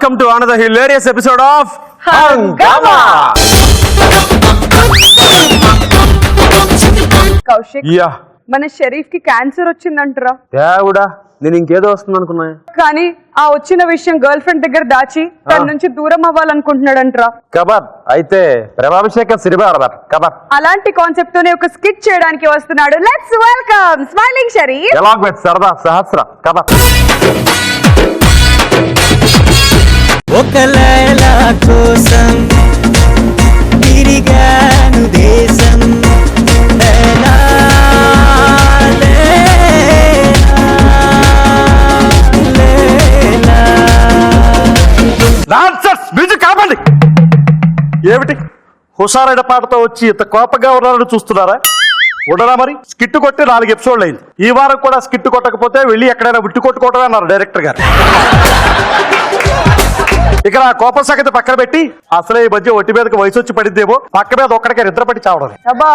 Welcome to another hilarious episode of Hangama. Kaushik, Yeah. మన షరీఫ్ కి cancer వచ్చిందంటరా? దేవుడా, నేను ఇంకేదో వస్తుంది అనుకున్నా. కానీ ఆ వచ్చిన విషయం గర్ల్ ఫ్రెండ్ దగ్గర దాచి తన నుంచి దూరం అవ్వాలనుకుంటున్నాడంటరా. కబర్ అయితే ప్రేమాభిషేకం సిరిబాడదారు కబర్. అలాంటి కాన్సెప్ట్ తోనే ఒక స్కిట్ చేయడానికి వస్తున్నాడు. Let's welcome smiling Sharif ఎలాగ్ with సరదా సహస్ర కబర్. ఒక లైలా కోసం తిరిగాను దేశం లైలా లైలా. నాన్సెన్స్, మ్యూజిక్ ఆపండి. ఏమిటి హుషారైన పాటతో వచ్చి ఇంత కోపంగా ఉన్నారని చూస్తున్నారా? ఉండరా మరి. స్కిట్ కొట్టి 4 ఎపిసోడ్లు అయింది. ఈ వారం కూడా స్కిట్ కొట్టకపోతే వెళ్ళి ఎక్కడైనా ఉట్టి కొట్టుకోవటమే అన్నారు డైరెక్టర్ గారు. ఇక్కడ ఆ కోపం సంగతి పక్కన పెట్టి అసలే ఈ మధ్య ఒట్టి మీదకి వయసు వచ్చి పడిద్దేమో పక్క మీద ఒక్కడికే నిద్రపట్టి చావడం. అబ్బా,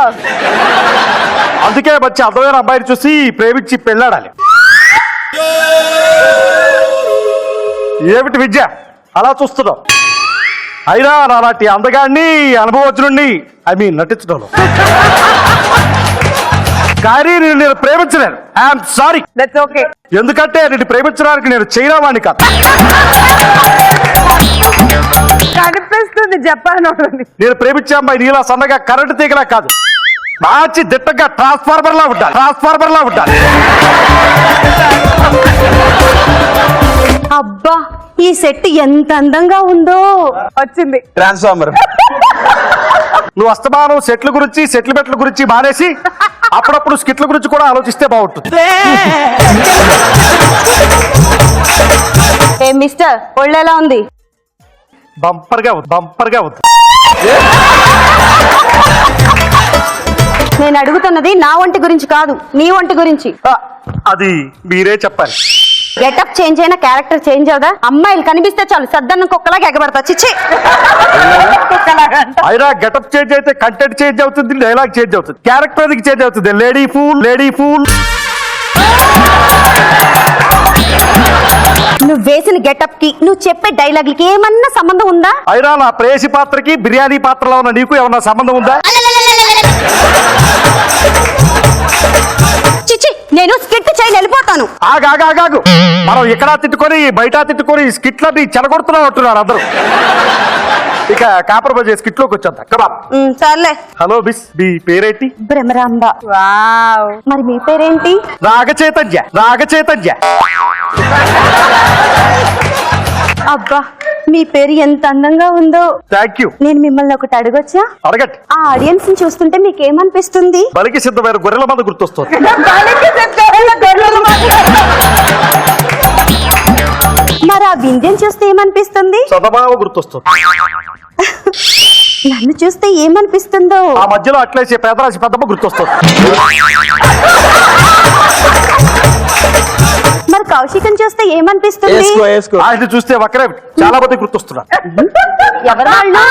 అందుకే మంచి అందమైన అమ్మాయిని చూసి ప్రేమించి పెళ్ళాడాలి. ఏమిటి విద్య అలా చూస్తున్నావు? అయినా నాలాంటి అందగాన్ని అనుభవజ్ఞుణ్ణి నటించడంలో కానీ నేను ప్రేమించలేను. I'm sorry. That's okay. ఎందుకంటే నేను ప్రేమించడానికి నేను చైనా వాడిని కాదు. కనిపిస్తుంది జపాన్ వాళ్ళని. నేను ప్రేమించే అమ్మాయి నీలా సన్నగా కరెంటు తీగలా కాదు, మంచి దిట్టగా ట్రాన్స్ఫార్మర్ లా ఉండాలి. అబ్బా, ఈ సెట్ ఎంత అందంగా ఉందో. వచ్చింది ట్రాన్స్ఫార్మర్. నువ్వు అస్తమానం సెట్ల గురించి సెటిల్మెంట్ల గురించి మానేసి అప్పుడప్పుడు స్కిట్ల గురించి కూడా ఆలోచిస్తే బాగుంటుంది. ఏ మిస్టర్, ఒళ్ళెలా ఉంది? బంపర్గా ఉంది. నేను అడుగుతున్నది నా ఒంటి గురించి కాదు, నీ ఒంటి గురించి. అది మీరే చెప్పాలి. గెటప్ చేంజ్ అయినా క్యారెక్టర్ చేంజ్ అవుదా? అమ్మాయిలు కనిపిస్తే చాలు సద్దన్నం కుక్కలాగా ఎగబడతా. చిచ్చి. అయినా గెటప్ చేంజ్ అయితే కంటెంట్ చేంజ్ అవుతుంది, డైలాగ్ చేంజ్ అవుతుంది, క్యారెక్టర్ చేంజ్ అవుతుంది. Lady fool. నువ్వు వేసిన గెటప్ కి నువ్వు చెప్పే డైలాగులకి ఏమన్నా సంబంధం ఉందా? అయినా నా ప్రేయసి పాత్రకి బిర్యానీ పాత్రలో ఉన్న నీకు ఏమన్నా సంబంధం ఉందా? చిచ్చి, నేను స్కిట్ చేయని వెళ్ళిపోతాను. ఆగాగు. మనం ఇక్కడ తిట్టుకొని బయట తిట్టుకొని స్కిట్లన్నీ చెడగొడుతున్నాం అంటున్నారు అందరూ. ఇక కాంప్రమైజ్ స్కిట్లోకి వచ్చేద్దాం. కబాబ్. సర్లే. హలో మిస్, మీ పేరేంటి? భ్రమరాంబ. వావ్. మరి మీ పేరేంటి? నాగ చైతన్య. అబ్బా, మీ పేరు ఎంత అందంగా ఉందో. Thank you. నేను మిమ్మల్ని ఒకటి అడగొచ్చా? అడగండి. ఆ ఆడియన్స్ ని చూస్తుంటే మీకేమనిపిస్తుంది? బలికి సిద్ధమైన గొర్రెల మంద గుర్తొస్తుంది. మరి ఆ వింధ్యం చూస్తే ఏమనిపిస్తుంది? సదమావ గుర్తొస్తుంది. నన్ను చూస్తే ఏమనిపిస్తుందో? ఆ మధ్యలో అట్లేసే పేదరాశి పెద్దమ్మ గుర్తొస్తుంది. మరి కౌశికం చూస్తే ఏమనిపిస్తుంది? ఆయన చూస్తే వక్రే చాలా మంది గుర్తొస్తున్నారు. ఎవరు వాళ్ళు?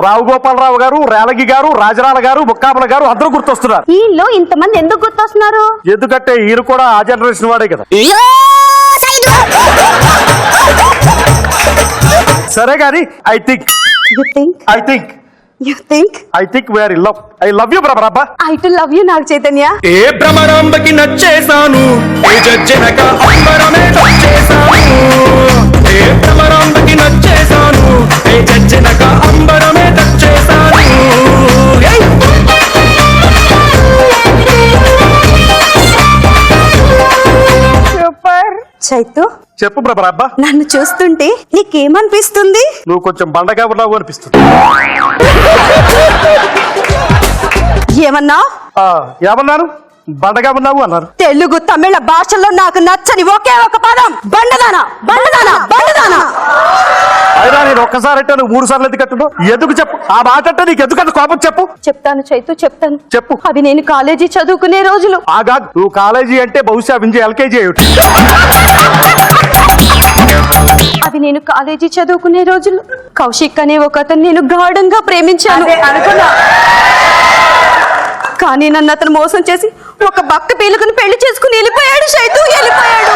రావు గోపాలరావు గారు, రేలగి గారు, రాజరాల గారు, ముక్కామల గారు అందరూ గుర్తొస్తున్నారు. వీళ్ళు ఇంతమంది ఎందుకు గుర్తొస్తున్నారు? ఎందుకంటే ఈయన కూడా ఆ జనరేషన్ వాడే కదా. సరే గాని I think we're in love. I love you Bhramaramba. I too love you Naga Chaitanya. ఏ భ్రమరాంబకి నచ్చేసాను, ఏ జడ్జినక అంబరమే నచ్చేసాను. ఏ భ్రమరాంబకి నచ్చేసాను, ఏ జడ్జినక అంబరమే నచ్చేసాను. సూపర్. చైతు, చెప్పు భ్రమరాంబ. నన్ను చూస్తుంటే నీకేమనిపిస్తుంది? నువ్వు కొంచెం బండగా ఉన్నావు అనిపిస్తుంది. ఏమన్నా? ఏమన్నాను? బండగా ఉన్నావు అన్నారు. తెలుగు తమిళ భాషల్లో నాకు నచ్చని ఒకే ఒక పదం బండదానా. అయినా నేను ఒక్కసారి అంటే నువ్వు 3 సార్లు ఎందుకు కట్టున్నావు? ఎందుకు చెప్పు? ఆ మాట అంటే నీకు ఎందుకంత కోపం? చెప్తాను చైతు, చెప్తాను. చెప్పు. అవి నేను కాలేజీ చదువుకునే రోజులు. ఆగా, నువ్వు కాలేజీ అంటే బహుశా వింజ ఎల్కేజీ అయ్యి. అవి నేను కాలేజీ చదువుకునే రోజులు. కౌశిక్ అనే ఒక అతను నేను గాఢంగా ప్రేమించాను అనుకున్నా. కానీ నన్ను అతను మోసం చేసి ఒక బక్క పీలుకుని పెళ్లి చేసుకుని వెళ్ళిపోయాడు. చైతు వెళ్ళిపోయాడు.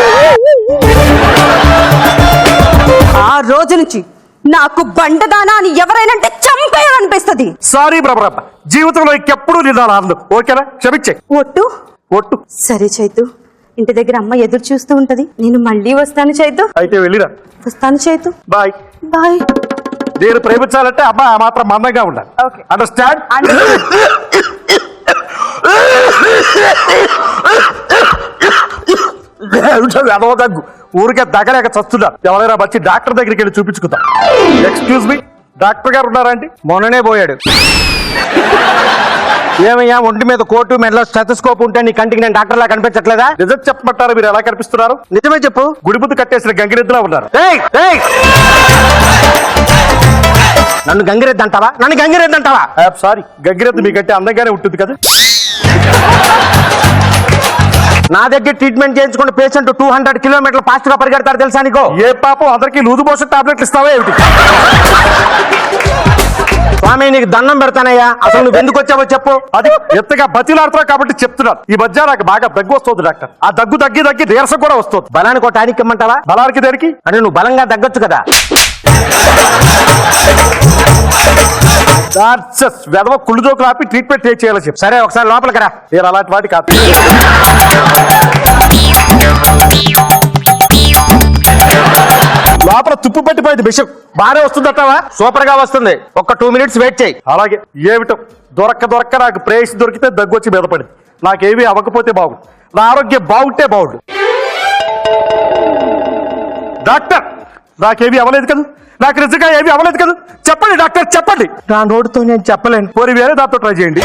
ఆ రోజు నుంచి నాకు బండదానా అని ఎవరైనా అంటే చంపేయాలనిపిస్తుంది. సారీ బ్రహ్మరప్ప, జీవితంలో ఇంకెప్పుడు నిదానం అన్ను. ఓకేనా, క్షమించే. ఒట్టు ఒట్టు. సరే చైతు, ఇంటి దగ్గర అమ్మ ఎదురు చూస్తూ ఉంటది, నేను మళ్ళీ వస్తాను చైతు. అయితే వెళ్ళిరా. వస్తాను చైతు. బాయ్. బాయ్. నేను ప్రేమించాలంటే అమ్మ ఆ మాత్రం మందంగా ఉండాలి. Okay. అండర్స్టాండ్? దగ్గు ఊరికే దగ్గలేక చస్తున్నా. ఎవరైనా వచ్చి డాక్టర్ దగ్గరికి వెళ్ళి చూపించుకుందాం. ఎక్స్క్యూజ్ మీ, డాక్టర్ గారు ఉన్నారండి? మొన్ననే పోయాడు. ఏమయ్యా, ఒంటి మీద కోటు, మెడలో స్టెథోస్కోప్ ఉంటే నీ కంటికి నేను డాక్టర్ లా కనిపించట్లేదా? నిజం చెప్పమంటారా? మీరు ఎలా కనిపిస్తున్నారు? నిజమే చెప్పు. గుడి ముందు కట్టేసిన గంగిరెద్దులా ఉన్నారు. ఏయ్, ఏయ్! నన్ను గంగిరెద్దు అంటావా? నన్ను గంగిరెద్దు అంటావా? సారీ, గంగిరెద్దు మీకంటే అందంగానే ఉంటుంది కదా. నా దగ్గర ట్రీట్మెంట్ చేయించుకున్న పేషెంట్ 200 కిలోమీటర్లు ఫాస్ట్ గా పరిగెడతారు తెలుసా నీకు? ఏ పాపం అందరికి లూజు మోషన్ టాబ్లెట్లు ఇస్తావా ఏమిటి? స్వామి, నీకు దండం పెడతానయ్యా, అసలు నువ్వు ఎందుకు వచ్చావో చెప్పు. అది ఎంతగా బతిలాడుతున్నావు కాబట్టి చెప్తున్నాను. ఈ మధ్య నాకు బాగా దగ్గు వస్తుంది డాక్టర్. ఆ దగ్గు తగ్గి తగ్గి నీరసం కూడా వస్తుంది. బలానికి ఒక టానిక్ ఇమ్మంటావా? బలానికి దేనికి? అంటే నువ్వు బలంగా తగ్గొచ్చు కదా. వెదవ కుళ్ళు జోకులు ఆపి ట్రీట్మెంట్ చేయాలని చెప్పి. సరే, ఒకసారి లోపలికి రా. నేను అలాంటి వాటి కాదు. లోపల తుప్పు పట్టిపోయింది, విషయం బాగానే వస్తుందట్టవా? సూపర్ గా వస్తుంది. ఒక్క 2 మినిట్స్ వెయిట్ చేయి. అలాగే. ఏమిటో దొరక్క నాకు ప్రేయస్ దొరికితే దగ్గు వచ్చి మీద పడింది. నాకేమీ అవ్వకపోతే బాగుండు, నా ఆరోగ్యం బాగుంటే బాగుండు. డాక్టర్, నాకేమీ అవ్వలేదు కదా? నాకు నిజంగా ఏమీ అవ్వలేదు కదా? చెప్పండి డాక్టర్, చెప్పండి. నా నోటితో నేను చెప్పలేను. పోనీ వేరే దాంతో ట్రై చేయండి.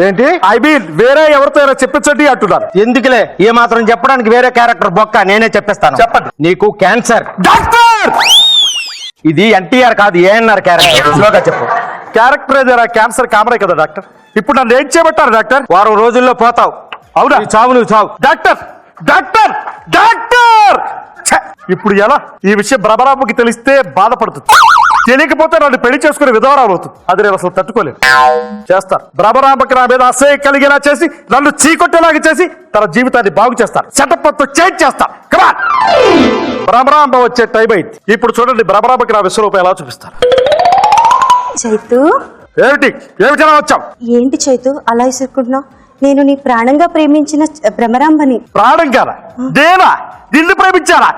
ఏంటి? ఐ మీన్ వేరే ఎవరితో అయినా చెప్పించండి అంటున్నారు. ఎందుకులే, ఏ మాత్రం చెప్పడానికి వేరే క్యారెక్టర్ బొక్క, నేనే చెప్పేస్తాను. చెప్పండి. నీకు క్యాన్సర్. డాక్టర్, ఇది ఎన్టీఆర్ కాదు, ఏఎన్ఆర్ క్యారెక్టర్. స్లోగా చెప్పు. క్యారెక్టర్ ఏదైనా క్యాన్సర్ కామనే కదా డాక్టర్? ఇప్పుడు నన్ను ఏం చేయమంటారు డాక్టర్? వారం రోజుల్లో పోతావు. అవునా? నీ చావు నువ్వు చావు. డాక్టర్ డాక్టర్ డాక్టర్ ఛ! ఇప్పుడు ఎలా? ఈ విషయం భ్రమరాంబకి తెలిస్తే బాధపడుతుంది. తెలియకపోతే నన్ను పెళ్లి చేసుకునే విధవరాలు అవుతుంది. అది నేను అసలు తట్టుకోలేదు. చేస్తాను. భ్రమరాంబకి నా మీద అసహ్యం కలిగేలా చేసి, నన్ను చీకొట్టేలాగా చేసి, తన జీవితాన్ని బాగు చేస్తాను. సెటప్ చేంజ్ చేస్తాను. కమాన్. భ్రమరాంబ వచ్చే టైం అయింది. ఇప్పుడు చూడండి భ్రమరాంబకి నా విశ్వరూపం ఎలా చూపిస్తాను. చైతు, ఏమిటి ఏమిటి ఎలా వచ్చావు? ఏంటి చైతు అలా ఇసురుకుంటున్నావు? నేను నీ ప్రాణంగా ప్రేమించిన భ్రమరాంబని. ప్రాణం కాదా? దేనా? నిన్ను ప్రేమించాలా?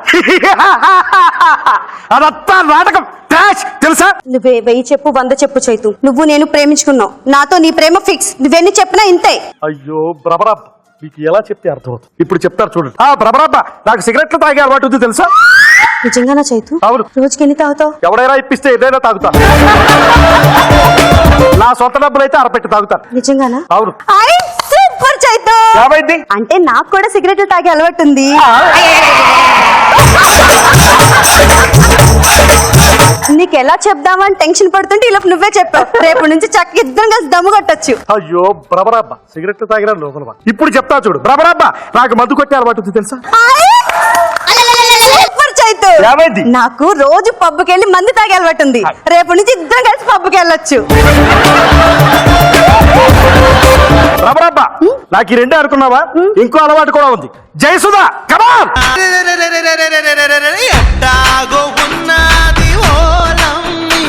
అదంతా నాటకం, ట్రాష్, తెలుసా? నువ్వే 1000 చెప్పు 100 చెప్పు చైతు, నువ్వు నేను ప్రేమించుకున్నావు. నాతో నీ ప్రేమ ఫిక్స్. నువ్వెన్ని చెప్పినా ఇంతే. అయ్యో భ్రమరాంబ, మీకు ఎలా చెప్తే అర్థమవుతుంది. ఇప్పుడు చెప్తారు చూడండి. భ్రమరాంబ, నాకు సిగరెట్లు తాగే అలవాటు ఉంది తెలుసా? నిజంగానా చైతు? అవును. రోజుకి ఎన్ని తాగుతావు? ఎవడైనా ఇప్పిస్తే ఏదైనా తాగుతాను. నా సొంత డబ్బులు అయితే అరపెట్టి తాగుతాను. నిజంగానా? అవును. సూపర్ చైతు. ఏమైంది? అంటే నాకు కూడా సిగరెట్లు తాగే అలవాటు ఉంది. నీకు ఎలా చెప్దామని టెన్షన్ పడుతుంటే ఇలా నువ్వే చెప్పావు. రేపు నుంచి చక్కగా ఇద్దరం కలిసి దమ్ము కొట్టొచ్చు. అయ్యో భ్రమరాంబ, సిగరెట్లు తాగిన లోపల. ఇప్పుడు చెప్తా చూడు భ్రమరాంబ, నాకు మందు కొట్టే అలవాటు ఉంది తెలుసా? సూపర్ చైతు. ఏమైంది? నాకు రోజు పబ్కి వెళ్ళి మందు తాగే అలవాటు ఉంది. రేపు నుంచి ఇద్దరం కలిసి పబ్కి వెళ్ళొచ్చు. భ్రమరాంబ, నాకు ఈ రెండే అనుకున్నావా? ఇంకో అలవాటు కూడా ఉంది. జయసుధా, కమాన్. ఎట్టాగో ఉన్నది ఓలమ్మి,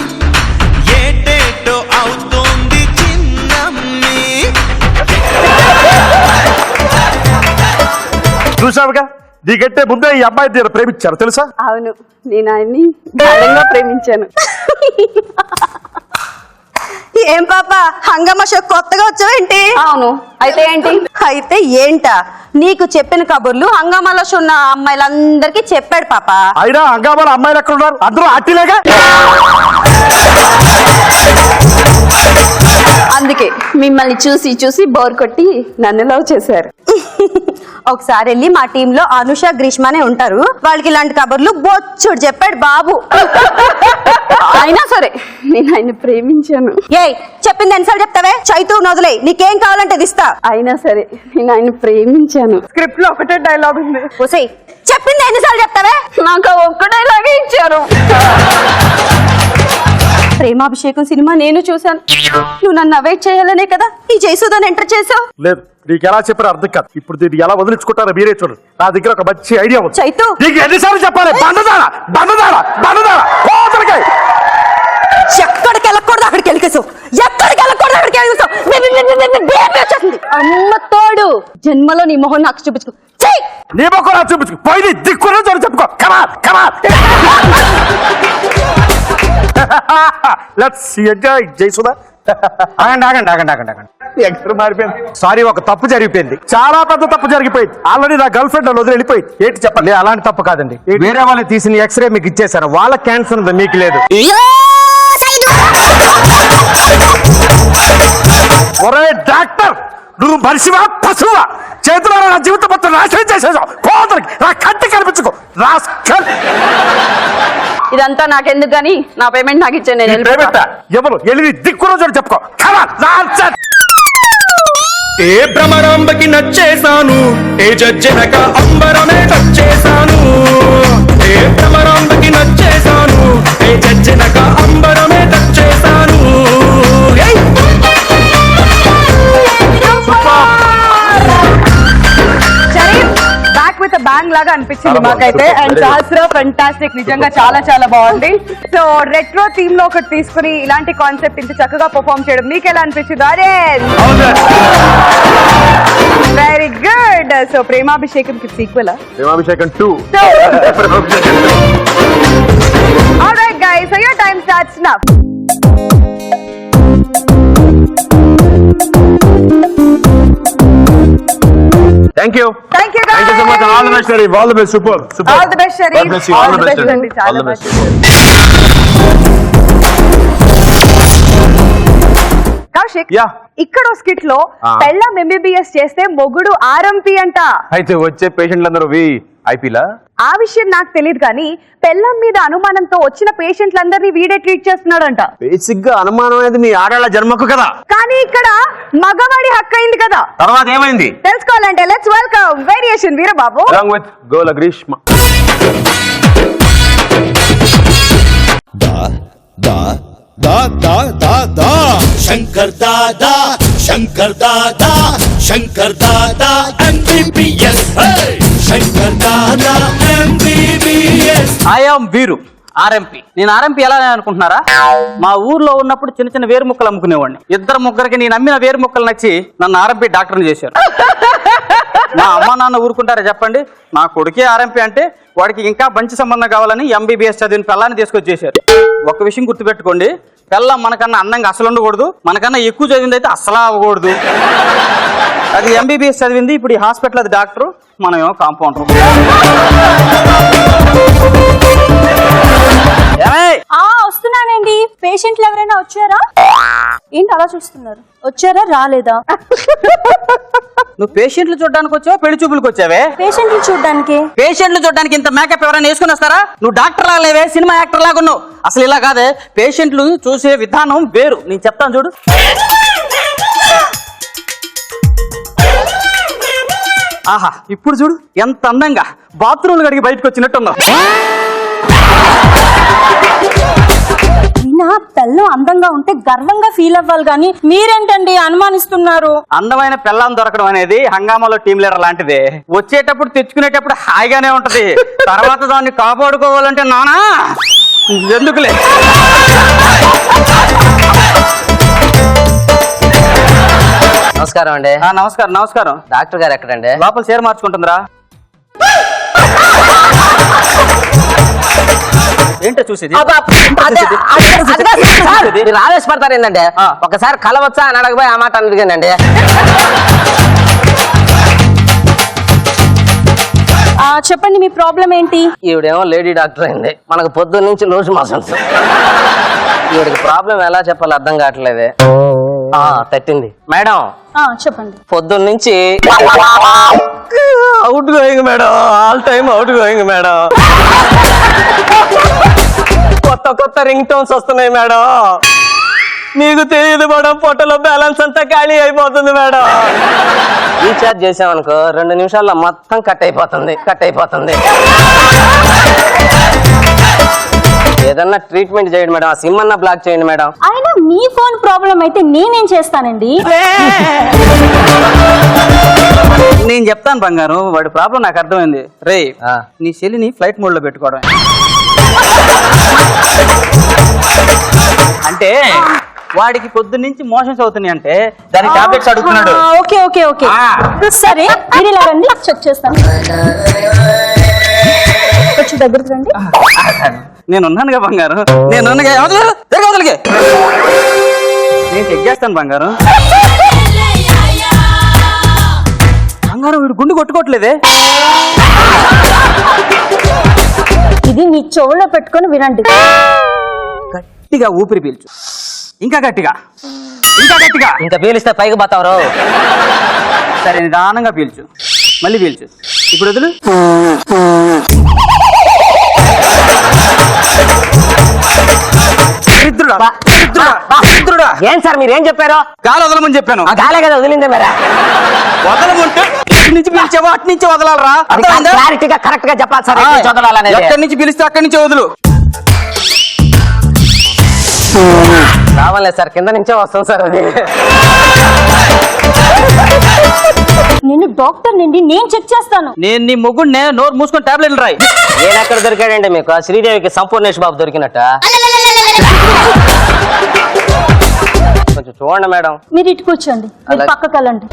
ఏటేటో అవుతుంది చిన్నమ్మి. చూసావుగా, నీకంటే ముందే ఈ అమ్మాయి నేను ప్రేమించారు తెలుసా? అవును, నేను ఆయన్ని గాఢంగా ప్రేమించాను. ఏం పాప, హంగామా షో కొత్తగా వచ్చావేంటి? అవును, అయితే ఏంటి? అయితే ఏంటా, నీకు చెప్పిన కబుర్లు హంగామాలో ఉన్న అమ్మాయిలందరికీ చెప్పాడు పాప. అయినా హంగామాల అమ్మాయిలు ఎక్కడ ఉన్నారు? అందరూ అట్టిలేగా. అందుకే మిమ్మల్ని చూసి చూసి బోర్ కొట్టి నన్ను లవ్ చేశారు. ఒకసారి వెళ్ళి మా టీమ్ లో అనుష గ్రీష్మనే ఉంటారు, వాళ్ళకి ఇలాంటి కబుర్లు బొచ్చుడు చెప్పాడు బాబు. అయినా సరే నేను ఆయన ప్రేమించాను. ఏయ్, చెప్పింది ఎన్నిసార్లు చెప్తావే? చైతూ నదులే, నీకేం కావాలంటే అది ఇస్తా. అయినా సరే నేను ఆయన ప్రేమించాను. స్క్రిప్ట్ లో ఒకటే డైలాగ్ ఉంది. ఒసేయ్, చెప్పింది ఎన్నిసార్లు చెప్తావే? నాకు ఒక్క డైలాగే ఇచ్చారు. ప్రేమాభిషేకం సినిమా నేను చూశాను. నువ్వు నన్ను అవాయిడ్ చేయాలనే కదా ఈ జయసుధాని ఎంటర్ చేసావు. లేదు, నీకు ఎలా చెప్పారో అర్థం కాదు. ఇప్పుడు దీన్ని ఎలా వదిలించుకుంటారో మీరే చూడండి. నా దగ్గర ఒక మంచి ఐడియా ఉంది. చైతు నీకు ఎన్నిసార్లు చెప్పాలి? బండదార బండదార బండదార కోతలకాయ. ఎక్కడికి వెళ్ళకూడదు అక్కడికి వెళ్ళకేసావు. ఎక్కడికి వెళ్ళకూడదు అక్కడికి వెళ్ళకేసావు. అమ్మ తోడు జన్మలో నీ మొహం నాకు చూపించుకో. చెయ్ నీ మొక్క నాకు చూపించు. పోయి దిక్కునే చోటు చెప్పుకో. Come on come on. Let's enjoy Jayasudha. ఆగండి ఆగండి ఆగండి ఆగండి ఆగండి. ఎక్కడ మారిపోయింది? సారీ, ఒక తప్పు జరిగిపోయింది. చాలా పెద్ద తప్పు జరిగిపోయింది. ఆల్రెడీ నా గర్ల్ ఫ్రెండ్ నన్ను వదిలి వెళ్ళిపోయింది. ఏంటి చెప్పండి? లే, అలాంటి తప్పు కాదండి. వేరే వాళ్ళు తీసిన ఎక్స్రే మీకు ఇచ్చేసాను. వాళ్ళ క్యాన్సర్ ఉంది, మీకు లేదు. ఒరే డాక్టర్, నువ్వు మనిషివా పశువా? చేతిలో నా జీవితం మొత్తం నాశనం చేసేసావు. కోతలకి నా కంటి కనిపించుకో. రాస్కల్. ఇదంతా నాకెందుకు గానీ నా పేమెంట్ నాకు ఇచ్చాను. నేను వెళ్ళిపోతా. ఎవరు వెళ్ళి దిక్కున చోటు చెప్పుకో. ఏ భ్రమరాంబకి నచ్చేసాను, ఏ జజ్జనక అంబరమే వచ్చేసాను. ఏ భ్రమరాంబకి నచ్చేసాను, ఏ జజ్జనక అంబరమే వచ్చేసాను. బ్యాక్ విత్ బ్యాంగ్ లాగా అనిపించింది మాకైతే. అండ్ సహస్ర ఫెంటాస్టిక్, నిజంగా చాలా చాలా బాగుంది. సో రెట్రో థీమ్ లో ఒకటి తీసుకుని ఇలాంటి కాన్సెప్ట్ ఇంత చక్కగా పర్ఫామ్ చేయడం మీకు ఎలా అనిపించింది? అరే వెరీ గుడ్. సో ప్రేమాభిషేకం కి sequel. Premabhishekam 2. Alright guys, so your time starts now. Thank you. Thank you guys. All the best Sharif. All the best. Super super. All the best Sharif. God bless you. All the best అండి. చాలా best. Kaushik, Yeah. ఇక్కడ skit లో పెళ్ళం MBBS చేస్తే మొగుడు RMP అంట. అయితే వచ్చే పేషెంట్లందరూ ఐపీలా? ఆ విషయం నాకు తెలియదు కానీ పెళ్ళం మీద అనుమానంతో వచ్చిన పేషెంట్లందరినీ వీడే ట్రీట్ చేస్తున్నాడంట. బేసిక్ గా అనుమానం అనేది మీ ఆడాళ్ళ జన్మకు కదా. కానీ ఇక్కడ మగవాడి హక్కు అయింది కదా. తర్వాత ఏమైంది తెలుసుకోవాలంటే let's welcome variation Veerababu along with గోల Greeshma. Shankar Dada Shankar Dada Shankar Dada MBBS Shankar Dada MBBS. I am Veeru RMP. నేను ఆర్ఎంపీ ఎలా అనుకుంటున్నారా? మా ఊర్లో ఉన్నప్పుడు చిన్న చిన్న వేరు ముక్కలు అమ్ముకునేవాడిని. ఇద్దరు ముగ్గురికి నేను అమ్మిన వేరు ముక్కలు నచ్చి నన్ను ఆర్ఎంపీ డాక్టర్ని చేశారు. మా అమ్మ నాన్న ఊరుకుంటారా చెప్పండి? నా కొడుకే ఆర్ఎంపీ అంటే వాడికి ఇంకా మంచి సంబంధం కావాలని MBBS చదివిన పిల్లాన్ని తీసుకొచ్చేసారు. ఒక విషయం గుర్తుపెట్టుకోండి, పిల్ల మనకన్నా అందంగా అసలు ఉండకూడదు, మనకన్నా ఎక్కువ చదివింది అయితే అసలు అవ్వకూడదు. అది MBBS చదివింది, ఇప్పుడు ఈ హాస్పిటల్ అది డాక్టరు, మనమేమో కాంపౌండర్. వస్తున్నానండి. పేషెంట్లు ఎవరైనా వచ్చారా? ఏంటి అలా చూస్తున్నారు? వచ్చారా రాలేదా? నువ్వు పేషెంట్లు చూడడానికి వచ్చావా పెళ్లి చూపులకు వచ్చావే? పేషెంట్లు చూడడానికి. పేషెంట్లు చూడడానికి ఇంత మేకప్ ఎవరైనా వేసుకుని వస్తారా? నువ్వు డాక్టర్ లాగా లేవే, సినిమా యాక్టర్ లాగా ఉన్నావు. అసలు ఇలా కాదే, పేషెంట్లు చూసే విధానం వేరు. నేను చెప్తాను చూడు. ఆహా, ఇప్పుడు చూడు ఎంత అందంగా బాత్రూమ్లు కడిగి బయటకు వచ్చినట్టున్నావు. నా పిల్లం అందంగా ఉంటే గర్వంగా ఫీల్ అవ్వాలి కానీ మీరేంటండి అనుమానిస్తున్నారు? అందమైన పిల్లని దొరకడం అనేది హంగామాలో టీం లీడర్ లాంటిదే. వచ్చేటప్పుడు తెచ్చుకునేటప్పుడు హాయిగానే ఉంటది, తర్వాత దాన్ని కాపాడుకోవాలంటే నానా ఎందుకులే. నమస్కారం అండి. నమస్కారం నమస్కారం. డాక్టర్ గారు ఎక్కడండి? లోపల చీర మార్చుకుంటుందిరా. ఏంటో చూసేది? మీరు ఆవేశపడతారు ఏంటంటే, ఒకసారి కలవచ్చా అని అడగబోయి ఆ మాట అడిగానండి. చెప్పండి మీ ప్రాబ్లం ఏంటి? ఈవిడేమో లేడీ డాక్టర్ అయింది, మనకు పొద్దున్న నుంచి లూజ్ మోషన్స్. ఈవిడికి ప్రాబ్లం ఎలా చెప్పాలో అర్థం కావట్లేదే. తట్టింది మేడం. చెప్పండి. పొద్దున్న నుంచి out going madam, all time out going madam. కొత్త కొత్త రింగ్ టోన్స్ వస్తున్నాయి మేడం. మీకు తెలియదు మేడం, పొట్టలో బ్యాలెన్స్ అంతా ఖాళీ అయిపోతుంది మేడం. రీఛార్జ్ చేసామనుకో 2 నిమిషాల్లో మొత్తం కట్ అయిపోతుంది. ఏదన్నా ట్రీట్మెంట్ చేయండి మేడం, ఆ సిమ్ అన్న బ్లాక్ చేయండి మేడం. అయినా మీ ఫోన్ ప్రాబ్లం అయితే నేనేం చేస్తానండి? నేను చెప్తాను బంగారం, వాడి ప్రాబ్లం నాకు అర్థమైంది. రే నీ చెల్లిని ఫ్లైట్ మోడ్ లో పెట్టుకోవడం. అంటే వాడికి పొద్దున్నుంచి మోషన్స్ అవుతున్నాయి అంటే దానికి టాబ్లెట్స్ అడుగుతున్నాడు. ఓకే ఓకే ఓకే సరే మీరు ఇలా రండి, చెక్ చేస్తాను. కొంచెం దగ్గరకు రండి. నేను ఉన్నానుగా బంగారం, నేను ఉన్నాగా. వదలగే, నేను చెక్ చేస్తాను బంగారం. బంగారం వీడు గుండు కొట్టుకోవట్లేదే. ఇది మీ చెవులో పెట్టుకొని వినండి. గట్టిగా ఊపిరి పీల్చు, ఇంకా గట్టిగా, ఇంకా గట్టిగా. ఇంకా పీలిస్తే పైకి పోతావు. సరే నిదానంగా పీల్చు, మళ్ళీ పీల్చు. ఇప్పుడు వదులు. ఏం సార్ మీరు ఏం చెప్పారు? గాలి వదలమని చెప్పాను. గాలే కదా వదిలిందే మేరా. వదలమంటే ఇటు నుంచి పిలిచావా అటు నుంచి వదలాలరా? క్లారిటీగా కరెక్ట్ గా చెప్పాలి సార్. ఎక్కడి నుంచి పిలిస్తే అక్కడి నుంచి వదులు. రావాలే సార్, కింద నుంచే వస్తాం సార్. అది నేను డాక్టర్ నుండి నేను చెక్ చేస్తాను. నేను నీ మొగుడినే, నోరు మూసుకొని టాబ్లెట్లు రాయి. నేను ఎక్కడ దొరికాడండి మీకు? శ్రీదేవికి సంపూర్ణేష్ బాబు దొరికినట్ట. కొంచెం చూడండి మేడం. మీరు ఇటు కూర్చోండి, మీరు పక్కకి వెళ్ళండి.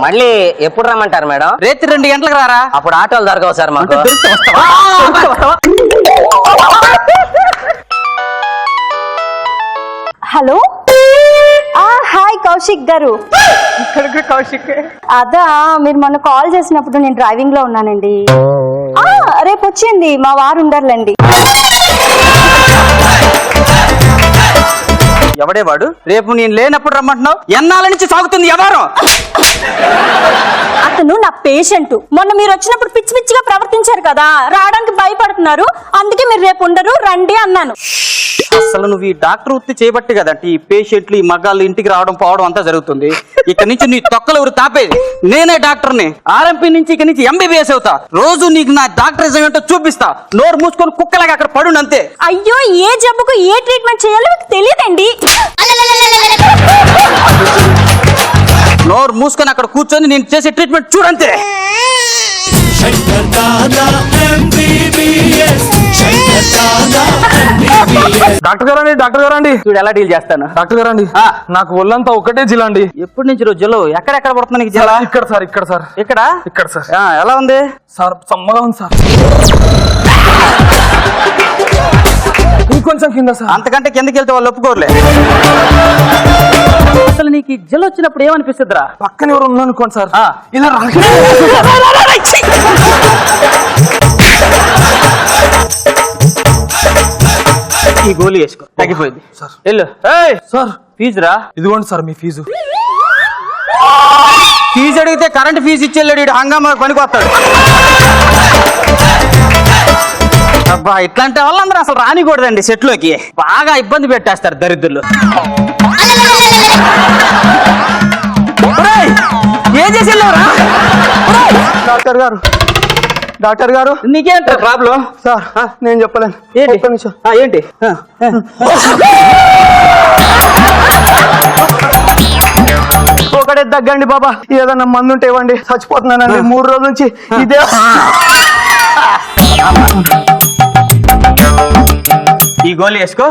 మళ్ళీ ఎప్పుడు రమ్మంటారు మేడం? రేత్రి 2 గంటలకు రారా. అప్పుడు ఆటోలు దొరకవు సార్ మాకు. దొరికితే వస్తావా? హలో, హాయ్ కౌశిక్ గారు. కౌశిక్ అదా మీరు మొన్న కాల్ చేసినప్పుడు నేను డ్రైవింగ్ లో ఉన్నానండి. రేపు వచ్చింది మా వారు ఉండర్లేండి. ఎవడే వాడు? రేపు నేను లేనప్పుడు రమ్మంటున్నావు. ఎన్నాళ్ళ నుంచి సాగుతుంది వ్యవహారం? అతను నా పేషెంట్. మొన్న మీరు వచ్చినప్పుడు పిచ్చి పిచ్చిగా ప్రవర్తించారు కదా, రావడానికి భయపడుతున్నారు. అందుకే మీరు రేపు ఉండరు, రండి అన్నాను. అసలు నువ్వు ఈ డాక్టర్ వృత్తి చేయబట్టి కదంటే ఈ పేషెంట్లు ఈ మగాళ్ళు ఇంటికి రావడం పోవడం అంతా జరుగుతుంది. ఇక్కడ నుంచి నీ తొక్కలు ఎవరు తాపేది? నేనే డాక్టర్ని. ఆర్ఎంపీ నుంచి ఇక నుంచి ఎంబీబీఎస్ అవుతా. రోజు నీకు నా డాక్టరిజం ఏంటో చూపిస్తా. నోరు మూసుకొని కుక్కలాగా అక్కడ పడు అంతే. అయ్యో, ఏ జబ్బుకు ఏ ట్రీట్మెంట్ చేయాలో మీకు తెలియదండి. నోరు మూసుకొని అక్కడ కూర్చొని నేను చేసే treatment చూడంతే. Shankar Dada MBBS, Shankar Dada MBBS. Doctor గారండి, డాక్టర్ గారండి. చూడు ఎలా డీల్ చేస్తాను. డాక్టర్ గారండి, నాకు ఒళ్ళంతా ఒకటే జిల్లా అండి. ఎప్పటి నుంచి రోజులు ఎక్కడెక్కడ పడుతుంది నీకు జిల్లా? ఇక్కడ సార్, ఇక్కడ సార్, ఇక్కడ ఇక్కడ సార్. ఎలా ఉంది సార్? సమ్మగా ఉంది సార్. ఇంకొంచెం కింద సార్. అంతకంటే కిందకి వెళ్తే వాళ్ళు ఒప్పుకోరులే. అసలు నీకు జిల్లా వచ్చినప్పుడు ఏమనిపిస్తుందిరా? పక్కన ఎవరు ఉన్నారు అనుకోండి సార్, ఇలా ఈ గోళీ వేసుకో, తగ్గిపోయింది సార్. వెళ్ళు. సార్ ఫీజురా? ఇదిగోండి సార్ మీ ఫీజు. ఫీజు అడిగితే కరెంట్ ఫీజు ఇచ్చేళ్ళాడు. హంగామా పనికొస్తాడు. అబ్బా, ఇట్లాంటి వాళ్ళందరూ అసలు రానికూడదండి సెట్లోకి. బాగా ఇబ్బంది పెట్టేస్తారు దరిద్రులు. ఏం చేసి వెళ్ళావురా? డాక్టర్ గారు, డాక్టర్ గారు, నీకేంట ప్రాబ్లం? సార్ నేను చెప్పలేను. ఏంటి? ఒక్క నిమిషం. ఏంటి? ఒకటే తగ్గండి బాబా, ఏదన్నా మందు ఉంటే ఇవ్వండి, చచ్చిపోతున్నానండి 3 రోజుల నుంచి ఇదే. ఈ గోళీ వేసుకో,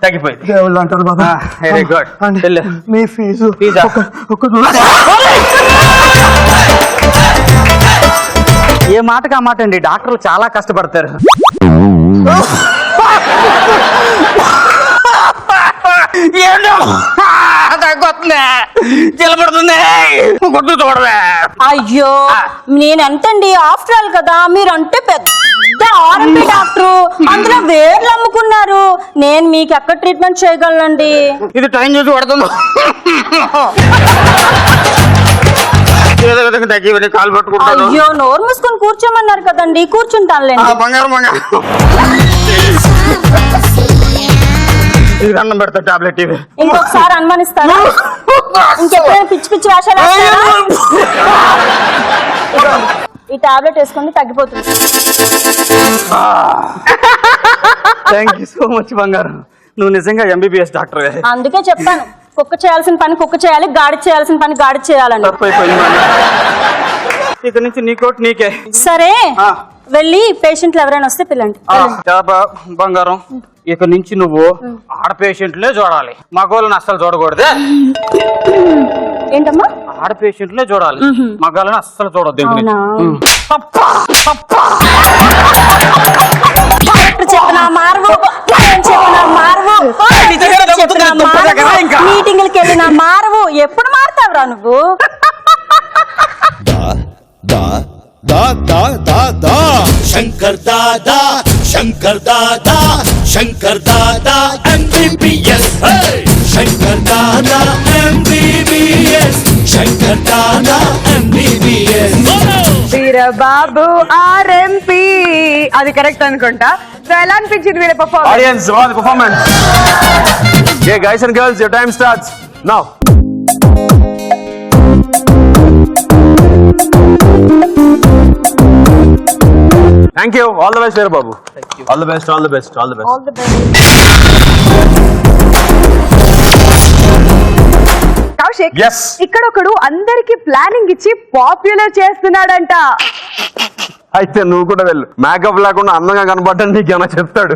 తగ్గిపోయింది. దేవుళ్ళు అంటారు బాబా. Very good. అండి, మీ ఫీజు ఫీజా? ఏ మాటకి ఆ మాట అండి. డాక్టర్లు చాలా కష్టపడతారు. అయ్యో, నేనెంతండి ఆఫ్టర్ ఆల్ కదా, మీరంటే పెద్ద ఆర్ఎంపీ డాక్టర్, అందులో వేర్లు అమ్ముకున్నారు. నేను మీకు ఎక్కడ ట్రీట్మెంట్ చేయగలనండి? ఇది టైం చూసి పడుతుంది. కాలు పట్టుకుంటాను. అయ్యో, నోరు మూసుకొని కూర్చోమన్నారు కదండి, కూర్చుంటానులేండి. బంగారం బంగారం. ఇది అన్నం పెడతా టాబ్లెట్. ఇది ఇంకొకసారి అనుమానిస్తారా? ఇంకెప్పుడైనా పిచ్చి పిచ్చి వేషాలు వేస్తారా? ఈ టాబ్లెట్ వేసుకుంటే తగ్గిపోతుంది. థ్యాంక్ యూ సో మచ్ బంగారం, నువ్వు నిజంగా ఎంబీబీఎస్ డాక్టర్. అందుకే చెప్పాను, కుక్క చేయాల్సిన పని కుక్క చేయాలి, గాడి చేయాల్సిన పని గాడి చేయాలని. ఇక నుంచి నీకోటి నీకే. సరే వెళ్ళి పేషెంట్లు ఎవరైనా వస్తే పిల్లండి. బంగారం, ఇక నుంచి నువ్వు ఆడ పేషెంట్లే చూడాలి, మగవాళ్ళని అస్సలు చూడకూడదు. ఏంటమ్మా? ఆడ పేషెంట్లే చూడాలి, మగాళ్ళని అస్సలు చూడొద్దు. అవునా? చెప్పినా మారవు, చెప్పినా మారవు, మీటింగ్లకి వెళ్ళినా మారవు. ఎప్పుడు మారుతావురా నువ్వు? శంకర్ దాదా, శంకర్ దాదా, శంకర్ దాదా MBBS. Shankar Dada MBBS, Shankar Dada MBBS. Veerababu RMP, అది కరెక్ట్ అనుకుంటా. సో ఎలా అనిపించింది వీళ్ళ performance? Audience, wow, the performance. Okay, guys and girls, your time starts now. Thank you. All the best, Veera Babu. Thank you. All the best. All the best. All the best. All the best. Kaushik, Yes. ఇక్కడ ఒకడు అందరికి planning ఇచ్చి popular చేస్తున్నాడంట. అయితే నువ్వు కూడా వెళ్ళు, makeup లేకుండా అందంగా కనబడ్డా నీకేమైనా చెప్తాడు.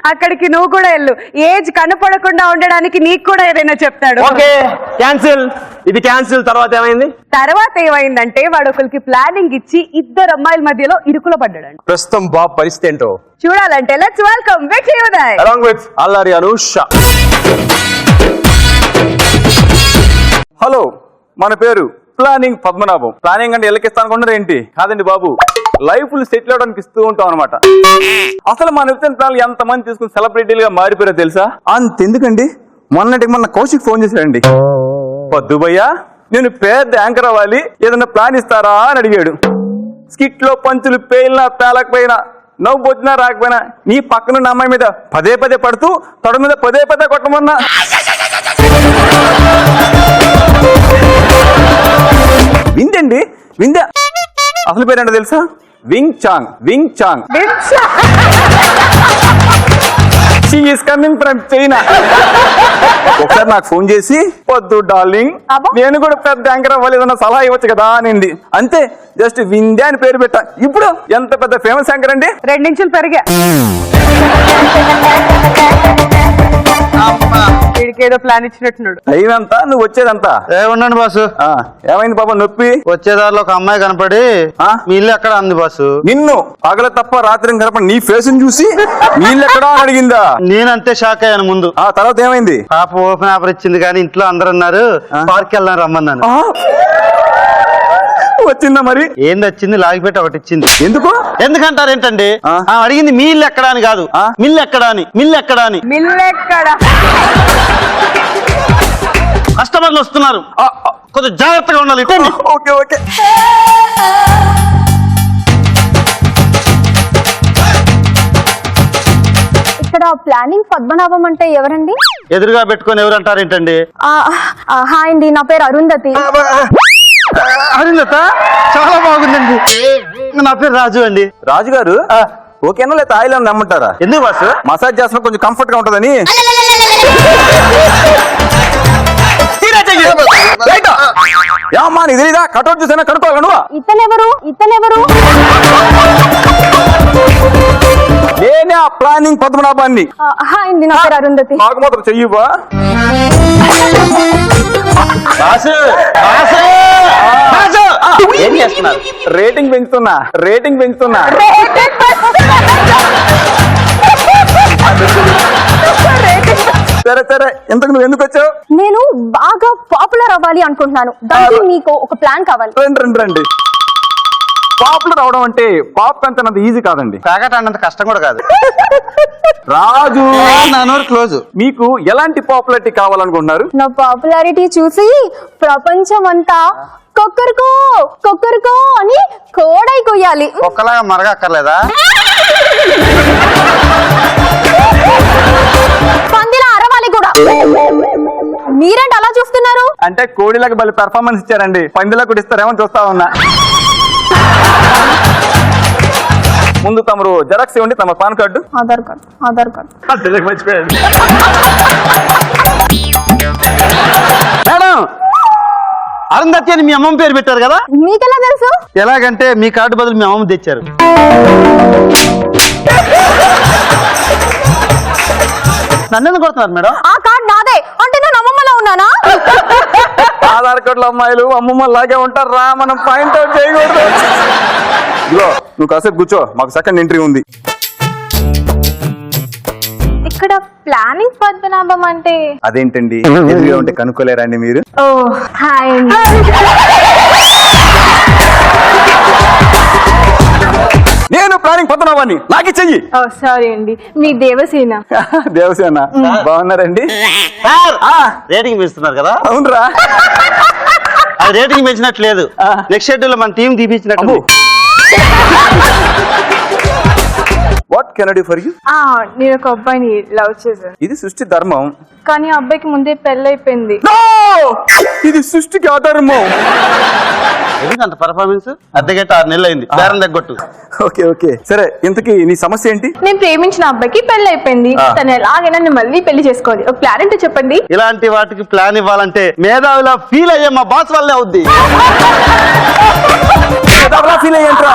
అక్కడికి నువ్వు కూడా వెళ్ళు, ఏజ్ కనపడకుండా ఉండడానికి నీకు కూడా ఏదైనా చెప్తాడు. Okay, cancel. ఇది క్యాన్సిల్. తర్వాత ఏమైంది? తర్వాత ఏమైందంటే వాడు ఒకరికి ప్లానింగ్ ఇచ్చి ఇద్దరు అమ్మాయిల మధ్యలో ఇరుకులో పడ్డాడు. ప్రస్తుతం బాబు పరిస్థితి ఏంటో చూడాలంటే లెట్స్ వెల్కమ్ వ్యక్తి Uday along with Alladi Anusha. Hello, మన పేరు ప్లానింగ్ పద్మనాభం. ప్లానింగ్ అంటే ఎల్లకిస్తా అనుకుంటారు ఏంటి? కాదండి బాబు, లైఫ్ సెటిల్ అవడానికి ఇస్తూ ఉంటాం అనమాట. అసలు మన విత్తనాలు ఎంత మంది తీసుకుని సెలబ్రిటీలుగా మారిపోయారో తెలుసా? అంతెందుకండి, మొన్న కౌశిక్ ఫోన్ చేశాడండి. వద్దు భయ్యా, నేను పెద్ద యాంకర్ అవ్వాలి, ఏదైనా ప్లాన్ ఇస్తారా అని అడిగాడు. స్కిట్ లో పంచులు పేలినా పేలకపోయినా, నవ్వు వచ్చినా రాకపోయినా, నీ పక్కనున్న అమ్మాయి మీద పదే పదే పడుతూ తొడ మీద పదే పదే కొట్టమన్నా. విందండి, విందా. అసలు పేరేంటో తెలుసా? Wing Chang. Wing Chang. She is coming from China. ఒకసారి నాకు ఫోన్ చేసి, వద్దు డార్లింగ్, నేను కూడా పెద్ద యాంకర్ అవ్వలేదన్న సలహా ఇవ్వచ్చు కదా అనింది. అంతే, జస్ట్ విందే అని పేరు పెట్టా. ఇప్పుడు ఎంత పెద్ద ఫేమస్ యాంకర్ అండి. 2 ఇంచులు పెరిగా. వీడికి ఏదో ప్లాన్ ఇచ్చినట్టున్నాడు. అయినంతా నువ్వు వచ్చేదంతా. ఉండండి బాసు. ఏమైంది పాప? నొప్పి. వచ్చేదారిలో ఒక అమ్మాయి కనపడి మీ ఇల్లు ఎక్కడ అంది బాసు. నిన్ను పగల తప్ప రాత్రి కనపడి నీ ఫేస్ చూసి నీళ్ళు ఎక్కడా అని అడిగిందా? నేనంతే షాక్ అయ్యాను ముందు. ఆ తర్వాత ఏమైంది? పాప ఓపెన్ ఆఫర్ ఇచ్చింది, కానీ ఇంట్లో అందరు అన్నారు పార్క్ వెళ్దాం రమ్మన్నాను. వచ్చిందా మరి? ఏంది వచ్చింది? లాగిపెట్టి ఒకటి ఇచ్చింది. ఎందుకు? ఎందుకంటారు ఏంటండి? అడిగింది మీ ఇల్లు ఎక్కడా అని కాదు, మిల్లు ఎక్కడా అని. మిల్లు ఎక్కడా అని. మిల్లెక్కడ? కస్టమర్లు వస్తున్నారు, కొంచెం జాగ్రత్తగా ఉండాలి. Okay okay. ఇక్కడ ప్లానింగ్ పద్మనాభం అంటే ఎవరండి? ఎదురుగా పెట్టుకొని ఎవరు అంటారు ఏంటండి? హాయ్ అండి, నా పేరు అరుంధతి. అరుంధత, చాలా బాగుందండి. నా పేరు రాజు అండి. రాజు గారు ఓకేనా, లేకపోతే ఆయిల్ అని నమ్మంటారా? ఎందుకు బాసు? మసాజ్ చేస్తున్నా కొంచెం కంఫర్ట్ గా ఉంటదని. ఏమమ్మా నీకు తెలీదా? కటౌట్ చూసైనా కనుక్కోవాలి నువ్వు. ఇతనెవరు? నేనే ఆ ప్లానింగ్ పద్మనాభాన్ని. హాయ్ అండి, నా పేరు అరుంధతి. నాకు మాత్రం చెయ్యవా? ఏం చేస్తున్నారు? రేటింగ్ పెంచుతున్నా. సరే సరే, ఇంతకు నువ్వు ఎందుకు వచ్చావు? నేను బాగా పాపులర్ అవ్వాలి అనుకుంటున్నాను, దానికి మీకు ఒక ప్లాన్ కావాలి. రండి. పాపులర్ అవడం అంటే పాప్ అంత ఈజీ కాదండి. తాగట అన్నంత కష్టం కూడా కాదు. రాజు, నా నోరు క్లోజ్. మీకు ఎలాంటి పాపులారిటీ కావాలనుకుంటున్నారు? నా పాపులారిటీ చూసి ప్రపంచం అంతా కొక్కరికో అని కోడై కొయ్యాలి. ఒక్కలాగా మరగక్కర్లేదా? పందిలా అరవాలి కూడా. మీరేంటి అలా చూస్తున్నారు? అంటే కోడిలకు బలి పెర్ఫార్మెన్స్ ఇచ్చారండి, పందిలా కూడా ఇస్తారేమో చూస్తా ఉన్నా. ముందు తమరు జెరాక్స్ ఇవ్వండి, తమ పాన్ కార్డు. ఆధార్ కార్డు. మర్చిపోయాడు. మేడం, అరుంధతి అని మీ అమ్మమ్మ పేరు పెట్టారు కదా? మీకెలా తెలుసు? ఎలాగంటే మీ కార్డు బదులు మీ అమ్మమ్మ తెచ్చారు. నన్ను కొడుతున్నారు మేడం? ఆ కార్డు నాదే అంటే నేను అమ్మమ్మలో ఉన్నానా? ఆధార్ కార్డులో అమ్మాయిలు అమ్మమ్మ లాగే ఉంటారు రా, మనం పాయింట్ అవుట్ చేయకూడదు. ఇదిగో నువ్వు కాసేపు కూర్చో, మాకు సెకండ్ ఎంట్రీ ఉంది. ఇక్కడ ప్లానింగ్ పద్మనాభం అంటే అదేంటండి ఎదురుగా ఉంటే కనుక్కోలేరండి మీరు? ఓ హాయ్. నేను ప్లానింగ్ పద్మనాభాన్ని, నాకు చెయ్యి. ఓ సారీ అండి, మీ దేవసేన. దేవసేన బాగున్నారండి? రేటింగ్ పెంచుతున్నారు కదా? అవునరా, అది రేటింగ్ పెంచినట్లేదు. నెక్స్ట్ షెడ్యూల్ మన టీం తీపించినట్టు. What can I do for you? నేను ఒక అబ్బాయిని లవ్ చేశాను, ఇది సృష్టి ధర్మం. కానీ ఆ అబ్బాయికి ముందే పెళ్ళైపోయింది. ఇది సృష్టికి అధర్మం. ఎందుకు అంత పర్ఫార్మెన్స్? అద్దెగట్ట 6 నెలలు అయింది, బేరం తగ్గొట్టు. ఓకే ఓకే సరే, ఇంతకీ నీ సమస్య ఏంటి? నేను ప్రేమించిన అబ్బాయికి పెళ్ళైపోయింది, తను ఎలాగైనా నేను మళ్ళీ పెళ్లి చేసుకోవాలి. ఒక ప్లాన్ అంటే చెప్పండి. ఇలాంటి వాటికి ప్లాన్ ఇవ్వాలంటే మేధావిలా ఫీల్ అయ్యే మా బాస్ వల్లే అవుద్ది. ఫీల్ అయ్యేంట్రా?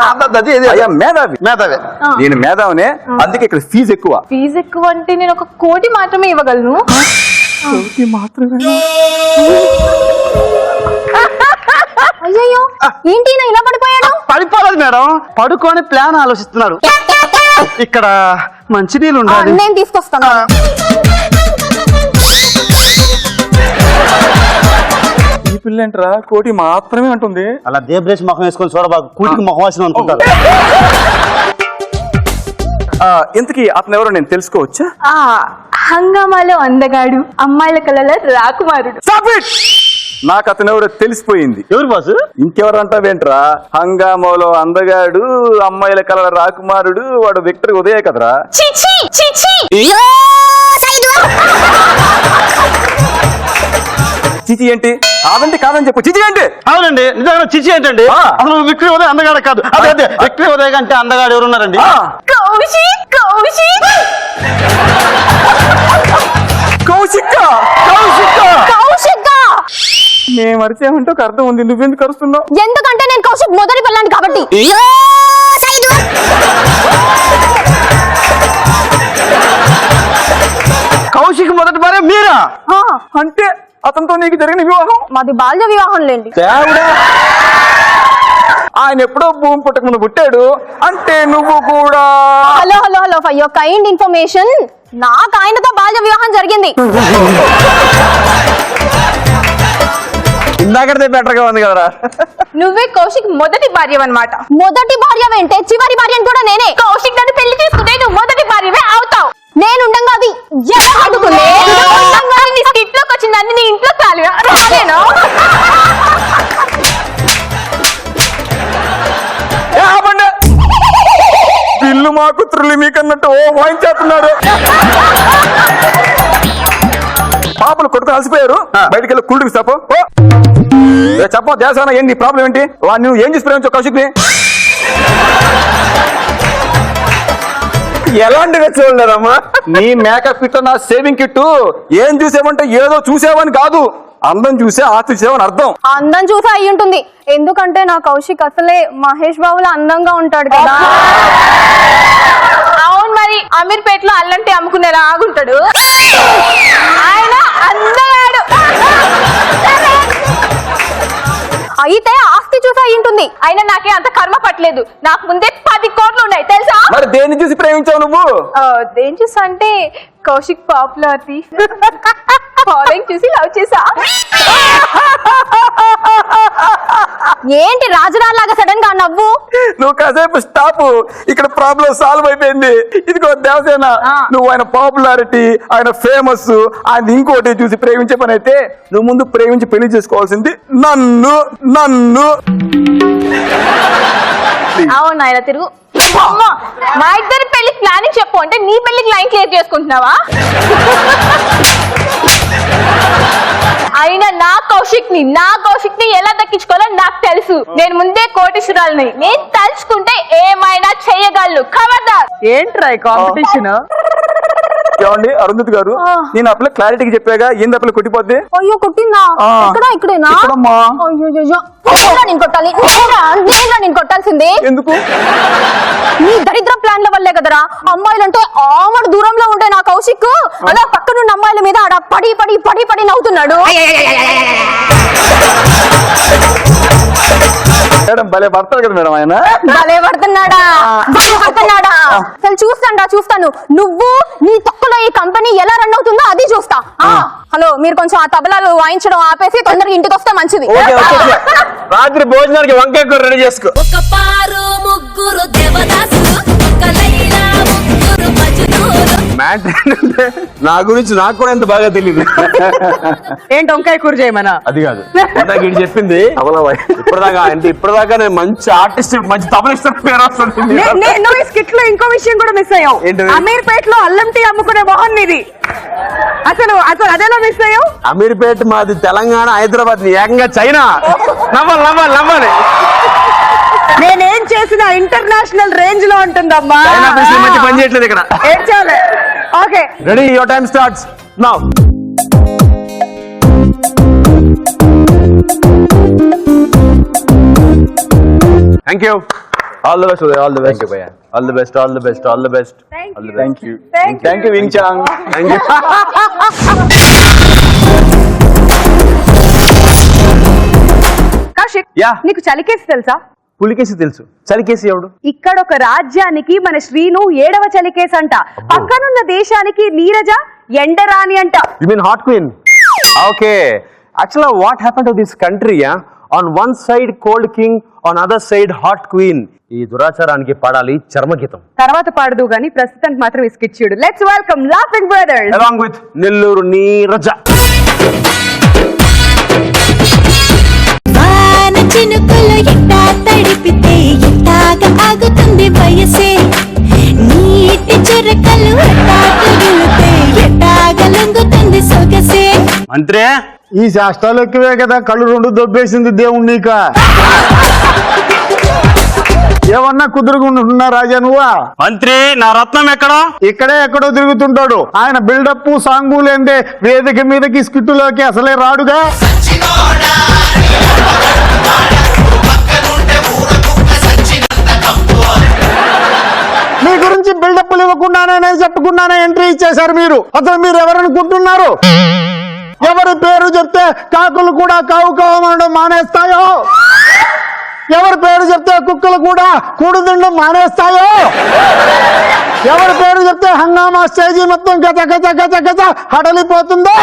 అయ్యా మేధావి. మేధావే. నేను మేధావినే, అందుకే ఇక్కడ ఫీజు ఎక్కువ. ఫీజు ఎక్కువ అంటే నేను 1 కోటి మాత్రమే ఇవ్వగలను. అయ్యో ఏంటి నా ఇలా పడిపోయాడు? పడిపోలేదు మేడం, పడుకొని ప్లాన్ ఆలోచిస్తున్నాడు. ఇక్కడ మంచినీళ్ళు ఉండాలి. నేను తీసుకొస్తాను. ఈ పిల్ల ఏంట్రా కోటి మాత్రమే అంటుంది? అలా దేబ్రేష్ ముఖం వేసుకొని చూడబాకు, కూటికి ముఖం వేసిన అనుకుంటారు. ఇంతకీ అతను ఎవరో నేను తెలుసుకోవచ్చా? హంగామాలో అందగాడు, అమ్మాయిల కళలో రాకుమారుడు. నాకు అతను ఎవరో తెలిసిపోయింది. ఎవరు బాసు? ఇంకెవరు అంటావేంట్రా? హంగామాలో అందగాడు, అమ్మాయిల కళల రాకుమారుడు, వాడు విక్టర్ ఉదయే కదరా? చిచి ఏంటి? కాదంటే కాదని చెప్పు. చిచి ఏంటి? అవునండి, నిజంగా చిచి ఏంటండి? అసలు విక్టరీ ఉదయ్ అందగాడు కాదు. అదే అదే, విక్టరీ ఉదయ్ కంటే అందగాడు ఎవరున్నారండి? మేము మరిచేమంటే ఒక అర్థం ఉంది, నువ్వెందుకు కరుస్తున్నావు? ఎందుకంటే నేను కౌశిక్ మొదటి పిల్లని కాబట్టి. కౌశిక్ మొదటి భార్య మీరా? అంటే అతనితో నీకు జరిగిన వివాహం? మాది బాల్య వివాహం లేండి. ఆయన ఎప్పుడో భూమి పుట్టక ముందు పుట్టాడు అంటే నువ్వు కూడా? Hello hello hello, for your kind information, నాకు ఆయనతో బాల్య వివాహం జరిగింది. ఇందాకదే బెటర్ గా ఉంది కదరా. నువ్వే కౌశిక్ మొదటి భార్య అన్నమాట. మొదటి భార్య వెంటే చివరి భార్యను కూడా నేనే. కౌశిక్ నన్ను పెళ్లి చేసుకుంటే నువ్వు మొదటి భార్యవే అవుతావు. నేను ఉండంగా అది ఎందుకుంది? నీ స్కిట్ లోకి వచ్చిందని నీ ఇంట్లో కాలివా రాలేను. బిల్లు మా కుత్రులు మీకన్నట్టు ఓ వాయించేస్తున్నారు. పాపలు కొడుకు అలసిపోయారు, బయటికి వెళ్ళి కూల్ డ్రింక్స్ చెప్పు. చెప్ప దేశాన ఏంటి ప్రాబ్లం ఏంటి? నువ్వు ఏం చేసి ప్రేమించావు కౌశిక్ని? ఎలాంటిగా చూడలేదమ్మా, నీ మేకప్ కిట్ నా సేవింగ్ కిట్. ఏం చూసావంటే ఏదో చూసావని కాదు, అందం చూసే ఆస్తి చూసావని అర్థం. అందం చూసే అయి ఉంటుంది, ఎందుకంటే నా కౌశిక్ అసలే మహేష్ బాబులా అందంగా ఉంటాడు కదా. అవును మరి, అమీర్పేటలో అల్లంటే అమ్ముకునేలా ఆగుంటాడు ఆయన, అందగాడు. అయితే ఆస్తి చూసే అయి ఉంటుంది. అయినా నాకే అంత కర్మ పట్టలేదు, నాకు ముందే 10 కోట్లు ఉన్నాయి తెలుసా. మరి దేన్ని చూసి ప్రేమించావు నువ్వు? దేని చూసా అంటే కౌశిక్ పాపులారిటీ ఫాలోయింగ్ చూసి లవ్ చేసా. ఏంటి రాజురాలాగా సడన్ గా నవ్వు? నువ్వు కాసేపు స్టాప్, ఇక్కడ ప్రాబ్లం సాల్వ్ అయిపోయింది. ఇదిగో దేవసేన, నువ్వు ఆయన పాపులారిటీ, ఆయన ఫేమస్, ఆయన ఇంకోటి చూసి ప్రేమించే పని అయితే నువ్వు ముందు ప్రేమించి పెళ్లి చేసుకోవాల్సింది నన్ను. అవును ఆయన తిరుగు. మా ఇద్దరి పెళ్లి ప్లానింగ్ చెప్పు అంటే నీ పెళ్లికి లైన్ క్లియర్ చేసుకుంటున్నావా? అయినా నా కౌశిక్ ని ఎలా దక్కించుకోవాలో నాకు తెలుసు. నేను ముందే కోటీశ్వరాలని, నేను తలుచుకుంటే ఏమైనా చెయ్యగలను. ఖబర్దార్. ఏంట్రా కాంపిటీషన్? ఏమండి అరుంధతి గారు, నేను అప్పుడే క్లారిటీకి చెప్పాగా, ఏంది అప్పుడే కొట్టిపోద్ది. అయ్యో కొట్టిందా? ఇక్కడ ఇక్కడేనా? ఇక్కడమ్మా. అయ్యో నేను కొట్టాలి. నేను కొట్టాల్సింది ఎందుకు? నీ దరిద్ర ప్లాన్ల వల్లే కదరా. అమ్మాయిలంటే ఆమడు దూరంలో ఉంటే నా కౌశిక్ అలా పక్కనున్న అమ్మాయిల మీద ఆడ పడి పడి పడి పడి నవ్వుతున్నాడు. మేడం భలే పడతాడు కదా మేడం ఆయన. భలే పడుతున్నాడా? అసలు చూస్తాను నువ్వు నీ తొక్కలో ఈ కంపెనీ ఎలా రన్ అవుతుందో అది చూస్తా. హలో, మీరు కొంచెం ఆ తబలాలు వాయించడం ఆపేసి తొందరగా ఇంటికి వస్తే మంచిది. రాత్రి భోజనానికి వంకాయ కూర రెడీ చేసుకో. ఒక పారు ముగ్గురు దేవదాసులు, ఒక లైలా ముగ్గురు మజ్నూలు. నా గురించి నాకు కూడా ఎంత బాగా తెలియదు. ఏంటి వంకాయ కూర చేయమనా? అది కాదు, ఇందాక ఈడు చెప్పింది ఇప్పటిదాకా నేను మంచి ఆర్టిస్ట్, మంచి తబలిస్ట్ పేరు వస్తుంది. నువ్వు ఈ స్కిట్ లో ఇంకో విషయం కూడా మిస్ అయ్యావు. ఏంటది? అమీర్పేట్ లో అల్లం టీ అమ్ముకునే మొహన్ ఇది. అసలు అదేలా మిస్ అయ్యావు? అమీర్పేట మాది తెలంగాణ, హైదరాబాద్ ఏకంగా చైనా. నవ్వాలి నేనేం చేసినా ఇంటర్నేషనల్ రేంజ్ లో ఉంటుందమ్మా. మంచి పని చేయట్లేదు ఇక్కడ. ఏడ్చాలే. Okay, ready, your time starts now. Thank you. All the best, all the best భయ్యా, all the best, all the best, all the best. Thank you, thank you Wing Chang, thank you. Kaushik, Yeah. నీకు చలికేసి తెలుసా? పులికేసి తెలుసు, చలికేసి ఎవడు? ఇక్కడ ఒక రాజ్యానికి మన శ్రీను 7వ చలికేసి అంట. పక్కనున్న దేశానికి నీరజ ఎండరాని అంట. You mean hot queen? Okay. Actually, what happened to this country? On one side cold king, on other side hot queen. ఈ దురాచారానికి పాడాలి చర్మగీతం. తర్వాత పాడదు గానీ ప్రస్తుతానికి మాత్రం ఈ స్కిట్ చూడు. Let's welcome laughing brothers Along with Nellore Neeraja. వాన చినుకులు ఎట్టా తడిపితే ఎట్టాగా ఆగుతుంది వయసే, నీటి చురకలు ఎట్టా తగిలితే ఎట్టాగా లొంగుతుంది సొగసే. మంత్రే, ఈ శాస్త్రాలు ఎక్కువే కదా, కళ్ళు రెండు దొబ్బేసింది దేవుడు నీక. ఏమన్నా కుదురుకుంటున్నా రాజా నువ్వా? మంత్రి నా రత్నం ఎక్కడా? ఇక్కడే ఎక్కడో తిరుగుతుంటాడు. ఆయన బిల్డప్ సాంగు లేందే వేదిక మీదకి స్కిట్టులోకి అసలే రాడుగా. మీ గురించి బిల్డప్లు ఇవ్వకుండానే చెప్పకుండానే ఎంట్రీ ఇచ్చేశారు మీరు. అసలు మీరు ఎవరనుకుంటున్నారు? ఎవరి పేరు చెప్తే కాకులు కూడా కావు కావమనడం మానేస్తాయో, ఎవరి పేరు చెప్తే కుక్కలు కూడా కూడు తినడం మానేస్తాయో, ఎవరి పేరు చెప్తే హంగామా స్టేజీ మొత్తం గజ గజ గజ గజ హడలిపోతుందో,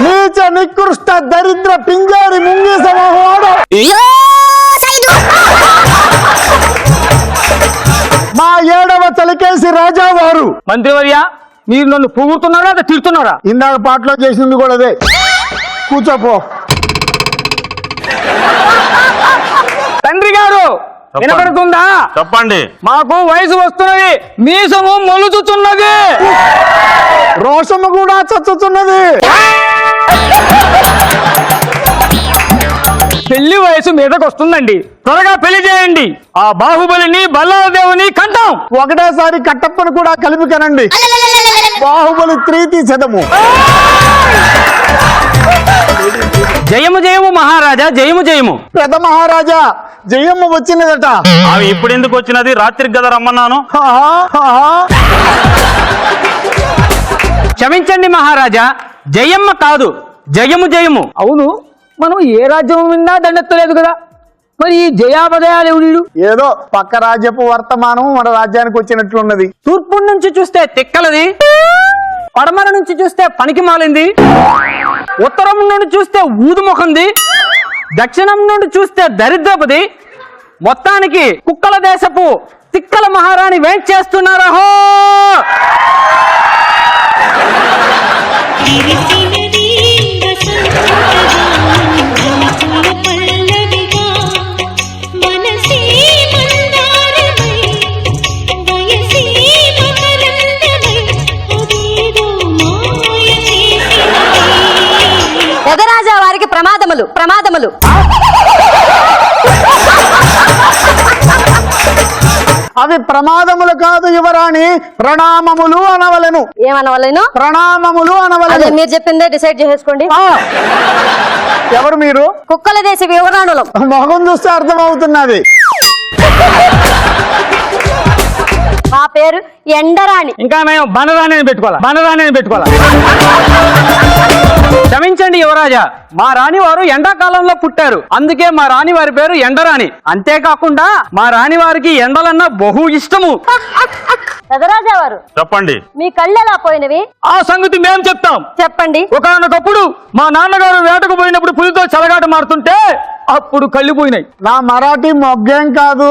నీచ నికృష్ట దరిద్ర పింజారి ముంగి సమూహవాడు మా 7వ చలికేసి రాజావారు. మంత్రివర్య, మీరు నన్ను పొగుడుతున్నారా లేదా తిడుతున్నారా? ఇందాక పాటలో చేసింది కూడా అదే. కూర్చోపో. తండ్రి గారు వినపడుతుందా? చెప్పండి. మాకు వయసు వస్తున్నది, మీసము మొలుచుతున్నది, రోషము కూడా చచ్చుతున్నది. పెళ్లి వయసు మీదకి వస్తుందండి, త్వరగా పెళ్లి చేయండి. ఆ బాహుబలిని బల్లాదేవుని కంటాం. ఒకటేసారి కట్టప్పను కూడా కలిపి కనండి. బాహుబలి 3 తీసేదము. జయము జయము మహారాజా, జయము జయము. పెద్ద మహారాజా జయమ్మ వచ్చినదట. అవి ఇప్పుడు ఎందుకు వచ్చినది? రాత్రికి కదా రమ్మన్నాను. క్షమించండి మహారాజా, జయమ్మ కాదు, జయము జయము. అవును, మనం ఏ రాజ్యం విన్నా దండెత్తలేదు కదా, మరి ఈ జయాపదయాలు ఎవడు? ఏదో పక్క రాజ్యపు వర్తమానం మన రాజ్యానికి వచ్చినట్లున్నది. తూర్పు నుంచి చూస్తే తిక్కలది, పడమర నుంచి చూస్తే పనికి మాలింది, ఉత్తరం నుండి చూస్తే ఊదుముఖంది, దక్షిణం నుండి చూస్తే దరిద్రపుది, మొత్తానికి కుక్కల దేశపు తిక్కల మహారాణి వెయిట్ చేస్తున్నారహో. అవి ప్రమాదములు కాదు యువరాణి, ప్రణామములు అనవలెను. ఏమనవలేను? ప్రణామములు అదే అనవలెను. మీరు చెప్పిందే డిసైడ్ చేసుకోండి. ఆ, ఎవరు మీరు? కుక్కల దేశ వివరణలు. మొహం చూస్తే అర్థమవుతున్నది. మా పేరు ఎండరాణి. ఇంకా మేము బండరాణి పెట్టుకోవాలా క్షమించండి యువరాజా, మా రాణి వారు ఎండాకాలంలో పుట్టారు, అందుకే మా రాణి వారి పేరు ఎండరాణి. అంతేకాకుండా మా రాణి వారికి ఎండలన్నా బహు ఇష్టము. పెదరాజా వారు చెప్పండి. మీ కళ్ళు ఎలా పోయినవి? ఆ సంగతి మేము చెప్తాం. చెప్పండి. ఒకనొకప్పుడు మా నాన్నగారు వేటకు పోయినప్పుడు పులితో చెలగాట మారుతుంటే అప్పుడు కళ్ళు పోయినాయి. నా మరాఠీ మొగ్గేం కాదు.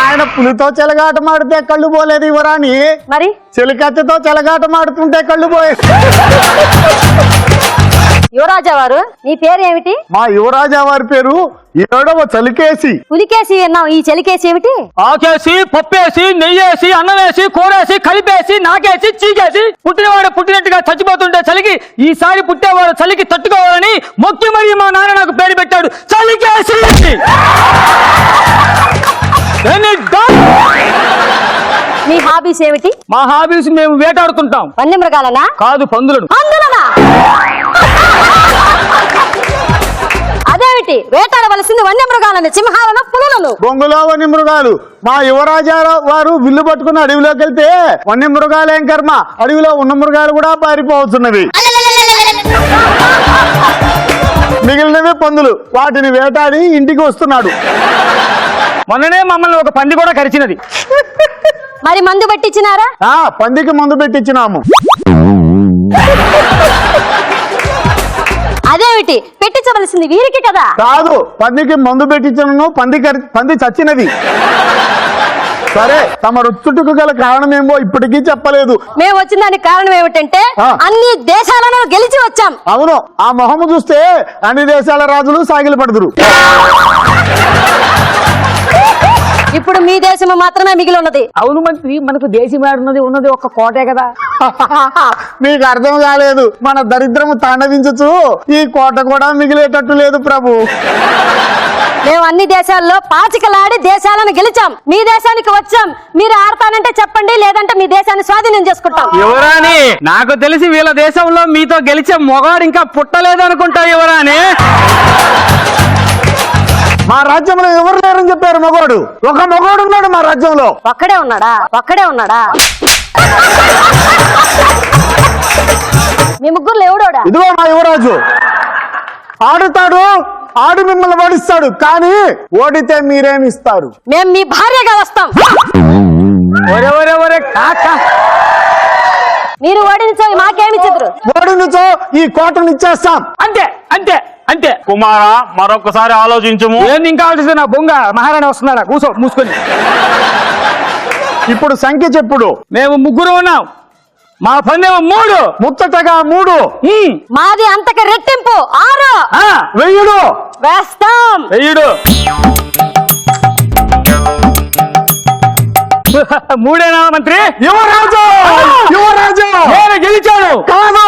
ఆయన పులితో చెలగాట మాడితే కళ్ళు పోలేదు యువరాణి, మరి చెలికత్తెతో చెలగాట మాడుతుంటే కళ్ళు పోయే. యువరాజా వారు మీ పేరు ఏమిటి? మా యువరాజా వారి పేరు 7వ చలికేసి. పులికేసి అన్నాం, ఈ చలికేసి ఏమిటి? ఆకేసి, పప్పేసి, నెయ్యేసి, అన్నమేసి, కూరేసి, కలిపేసి, నాకేసి, చీకేసి పుట్టినవాడు పుట్టినట్టుగా చచ్చిపోతుంటే చలికి ఈసారి పుట్టేవాడు చలికి తట్టుకోవాలని మొక్కి మరి మా నాన్న నాకు పేరు పెట్టాడు చలికేసి. మీ హాబీస్ ఏమిటి? మా హాబీస్ మేము వేటాడుతుంటాం. వన్యమృగాలనా? కాదు, పందులను. అందులనా? అదేమిటి? వేటాడవలసింది వన్యమృగాలను, సింహాలను, పులులను. బొంగులో వన్య మృగాలు. మా యువరాజా వారు విల్లు పట్టుకుని అడవిలోకి వెళ్తే వన్య మృగాలేం కర్మ, అడవిలో ఉన్న మృగాలు కూడా పారిపోతున్నవి. మిగిలినవి పందులు, వాటిని వేటాడి ఇంటికి వస్తున్నాడు. మొన్ననే మమ్మల్ని ఒక పంది కూడా కరిచినది. మరి మందు పట్టించినారా? పందికి మందు పెట్టించినాము. అదేమిటి? పెట్టించవలసింది వీరికి కదా. కాదు, పందికి మందు పెట్టించను, పంది చచ్చినది. సరే, తమ రుచుటకు గల కారణమేమో ఇప్పటికీ చెప్పలేదు. మేము వచ్చిన దానికి కారణం ఏమిటంటే అన్ని దేశాలను గెలిచి వచ్చాం. అవును, ఆ మొహము చూస్తే అన్ని దేశాల రాజులు సాగిలి పడుదురు. ఇప్పుడు మీ దేశం మాత్రమే మిగిలి ఉన్నది. అవును మంత్రి, మనకు దేశం ఉన్నది ఒక్క కోటే కదా. మీకు అర్థం కాలేదు, మన దరిద్రము తాండవించచ్చు, ఈ కోట కూడా మిగిలేటట్టు లేదు ప్రభు. మేము అన్ని దేశాల్లో పాచికలాడి దేశాలను గెలిచాం, మీ దేశానికి వచ్చాం. మీరు ఆడతానంటే చెప్పండి, లేదంటే మీ దేశాన్ని స్వాధీనం చేసుకుంటాం. యువరాణి, నాకు తెలిసి వీళ్ళ దేశంలో మీతో గెలిచే మొగాడు ఇంకా పుట్టలేదు అనుకుంటా యువరాణి. మా రాజ్యంలో ఎవరు లేరని చెప్పారు మగోడు? ఒక మగోడు ఉన్నాడు మా రాజ్యంలో. ఒక్కడే ఉన్నాడా? మీ ముగ్గురు ఎవడోడా? ఇదిగో మా యువరాజు ఆడుతాడు, ఆడి మిమ్మల్ని ఓడిస్తాడు, కానీ ఓడితే మీరేమిస్తారు? మేము మీ భార్యగా వస్తాం. మీరు ఓడించో మాకేమి చెదురు. ఓడినిచో ఈ కోటను ఇచ్చేస్తాం. అంతే. కుమారా, మరొకసారి ఆలోచించము. ఏంది ఇంకా ఆలోచిస్తే నా బొంగ మహారాణి వస్తున్నాడా? కూర్చో మూసుకొని. ఇప్పుడు సంఖ్య చెప్పుడు. మేము ముగ్గురు ఉన్నాం, మా పందెం 3. ముచ్చటగా 3. మాది అంతక రెట్టింపు 6. వెయ్యుడు వేస్తాం. వెయ్యుడు. 3 మంత్రి. యువరాజు నేను గెలిచాను. కాదు,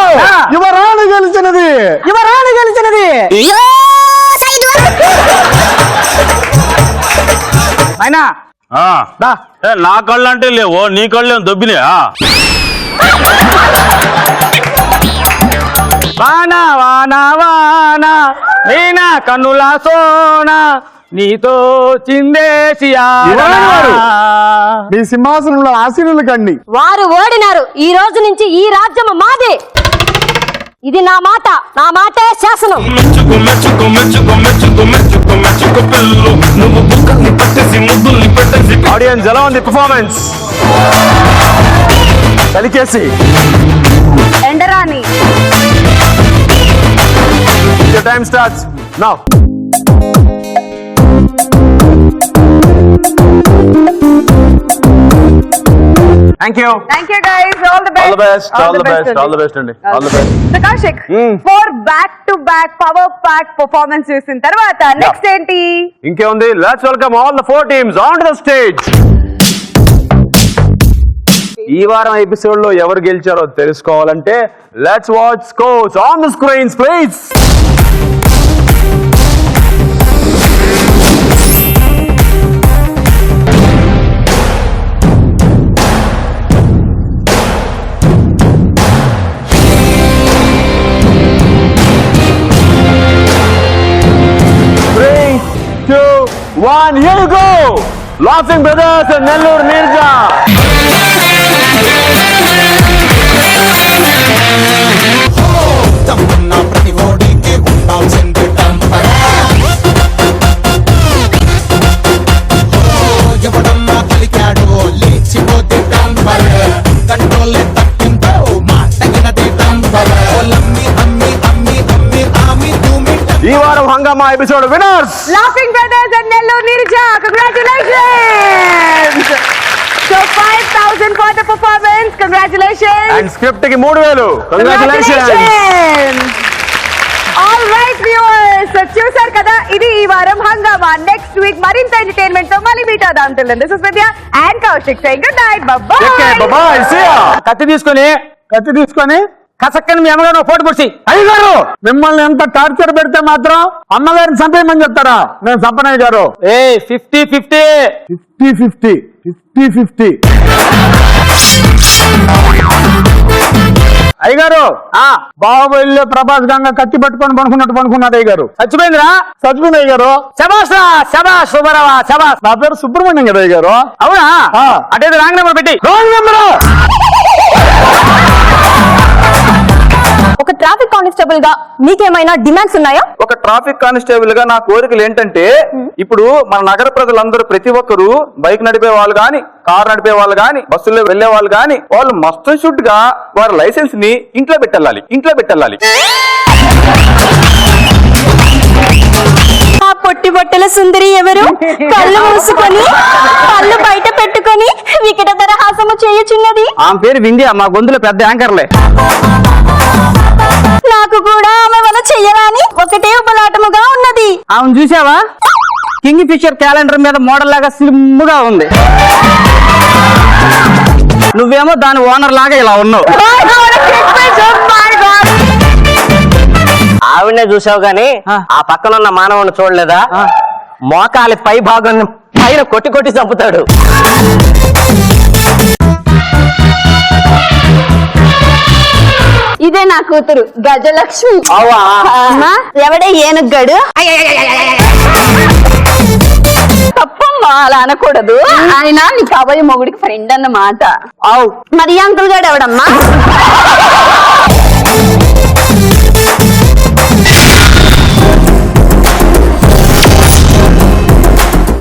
యువరాణి గెలిచినది. అయినా నా కళ్ళు అంటే లేవు, నీ కళ్ళు దొబ్బినా. వానా వానా వానా నీనా కన్నుల సోనా నీతో చిందేసియా. మీ సింహాసనంలో ఆశీనులు కండి. వారు ఓడినారు. ఈ రోజు నుంచి ఈ రాజ్యం మాది. ఇది నా మాటే శాసనం. ఆడియన్స్ ఎలా ఉంది పర్ఫార్మెన్స్? చలికేసి ఎండరాని. Time starts now. Thank you guys, all the best. All the best అండి. All the best. So Kaushik, for back to back power pack performance చూసిన తర్వాత నెక్స్ట్ ఏంటి? ఇంకేముంది, let's welcome all the 4 teams on to the stage. ఈ వారం episode లో ఎవరు గెలిచారో తెలుసుకోవాలంటే let's watch scores on the screens please. And here you go, Laughing Brothers and Nellore Nirja. తమ్మున్న ప్రతి ఓడికి ఉండాల్సింది టంపర ఎవడన్నా కలికాడు లేచిపోతే టంపర కంట్రోల్ తప్పిందో మాటగినది టంపర లమ్మి అమ్మి అమ్మి అమ్మి ఆమి తూమి ఈ వారం హంగామా episode winners Laughing Brothers and Nellore Nirja. Congratulations. So 5,000 for the performance. Congratulations. And script కి 3000. Congratulations. All right viewers. So చూసారు కదా ఇది ఈ వారం హంగామా. Next week మరింత ఎంటర్టైన్మెంట్ తో మళ్ళీ మీట్ అవుదాం. Till then, this is Vidya and Kaushik saying good night. Bye bye. Bye see ya. కత్తి తీసుకొని కసక్కని మీ అమ్మగారు ఫోటో పొడిచి అయ్యగారు మిమ్మల్ని ఎంత టార్చర్ పెడితే మాత్రం అమ్మగారిని చంపేయమని చెప్తారా? నేను చంపనయ్య గారు. 50-50. 50-50 50-50. అయ్యగారు బాహుబలిలో ప్రభాస్ గంగ కత్తి పట్టుకొని పనుకున్నది అయ్యగారు. చచ్చిపోయిందిరా. చచ్చిపోయింది అయ్యగారు. శబాష్ శబాష్ సుబ్బరావా శబాష్. నా పేరు సుబ్రహ్మణ్యం కదా అయ్యగారు. అవునా? ఆ. అంటే రాంగ్ నెంబర్ పెట్టి. Wrong number. ఒక ట్రాఫిక్ కానిస్టేబుల్ గా మీకేమైనా డిమాండ్స్ ఉన్నాయా? ఒక ట్రాఫిక్ కానిస్టేబుల్ గా నా కోరికలు ఏంటంటే ఇప్పుడు మన నగర ప్రజలందరూ ప్రతి ఒక్కరు బైక్ నడిపే వాళ్ళు గాని కార్ నడిపే వాళ్ళు గాని బస్సుల్లో వెళ్లే వాళ్ళు గాని వాళ్ళు మస్ట్ షుడ్ గా వారి లైసెన్స్ ని ఇంట్లో పెట్టాలి. ఆ పొట్టి బొట్టల సుందరి ఎవరు? కళ్ళు మూసుకొని కళ్ళు బయట పెట్టుకొని వికట దరహాసము చేయుచున్నది. ఆమె పేరు వింధ్య, మా గొంతులో పెద్ద యాంకర్లే. నాకు కూడా ఆమె వల్ల చెయ్యరాని ఒకటే ఉపలాటముగా ఉన్నది. ఆమెను చూసావా? కింగ్ ఫిషర్ క్యాలెండర్ మీద మోడల్ లాగా స్లిమ్ గా ఉంది. నువ్వేమో దాని ఓనర్ లాగా ఇలా ఉన్నావు. ఆవిడనే చూసావు గాని ఆ పక్కన ఉన్న మానవుని చూడలేదా? మోకాలి పై భాగం పైన కొట్టి చంపుతాడు. ఇదే నా కూతురు గజలక్ష్మి. అమ్మా, ఎవడే ఏనుగ్గాడు? తప్పమ్మా, అలా అనకూడదు. ఆయన నీ కాబోయే మొగుడికి ఫ్రెండ్ అన్నమాట. మరి అంకుల్ గాడు ఎవడమ్మా?